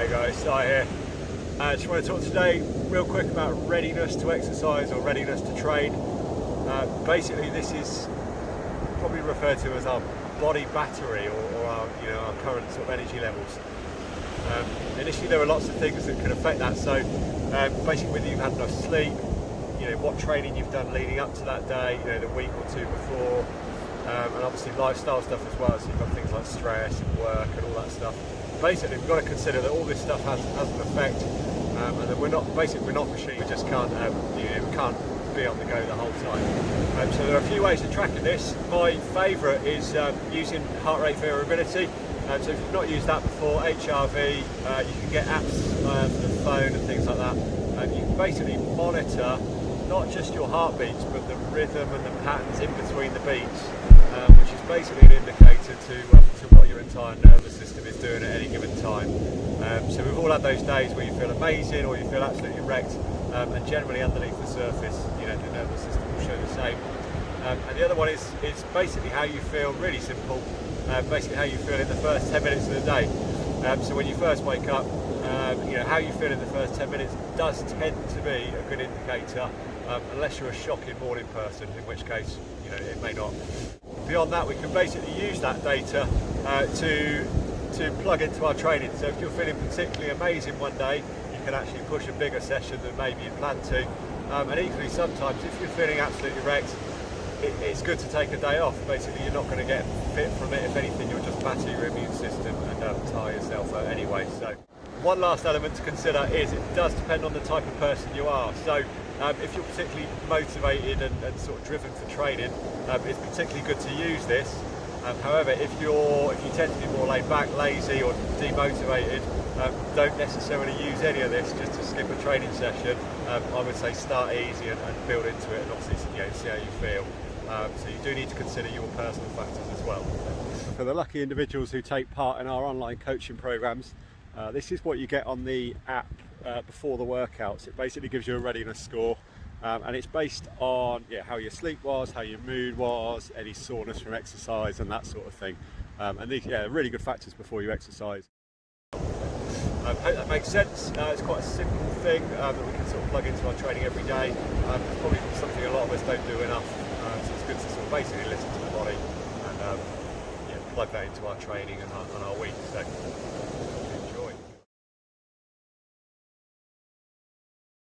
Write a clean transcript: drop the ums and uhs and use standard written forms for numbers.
Hey guys, Si here. I just want to talk today real quick about readiness to exercise or readiness to train. Basically this is probably referred to as our body battery or our current sort of energy levels. Initially there are lots of things that can affect that, so basically whether you've had enough sleep, what training you've done leading up to that day, the week or two before, and obviously lifestyle stuff as well, so you've got things like stress and work and all that stuff. Basically we've got to consider that all this stuff has an effect, and that we're not machines. We just can't we can't be on the go the whole time. So there are a few ways of tracking this. My favourite is using heart rate variability. So if you've not used that before, HRV, you can get apps for the phone and things like that, and you can basically monitor not just your heartbeats but the rhythm and the patterns in between the beats, which is basically an indicator to what your entire nervous system is doing at any given time. So we've all had those days where you feel amazing or you feel absolutely wrecked, and generally underneath the surface, the nervous system will show the same. And the other one is basically how you feel, really simple, basically how you feel in the first 10 minutes of the day. So when you first wake up, how you feel in the first 10 minutes does tend to be a good indicator, unless you're a shocking morning person, in which case it may not. Beyond that, we can basically use that data to plug into our training. So if you're feeling particularly amazing one day, you can actually push a bigger session than maybe you planned to. And equally, sometimes if you're feeling absolutely wrecked, it's good to take a day off. Basically, you're not going to get fit from it. If anything, you'll just batter your immune system and tire yourself out anyway. So one last element to consider is it does depend on the type of person you are. So if you're particularly motivated and sort of driven for training, it's particularly good to use this. However, if you tend to be more laid back, lazy or demotivated, don't necessarily use any of this just to skip a training session. I would say start easy and build into it, and obviously see how you feel. So you do need to consider your personal factors as well. For the lucky individuals who take part in our online coaching programs, this is what you get on the app before the workouts. It basically gives you a readiness score, and it's based on how your sleep was, how your mood was, any soreness from exercise and that sort of thing. And these are really good factors before you exercise. I hope that makes sense. It's quite a simple thing that we can sort of plug into our training every day. It's probably something a lot of us don't do enough, so it's good to sort of basically listen to the body and plug that into our training and our week. So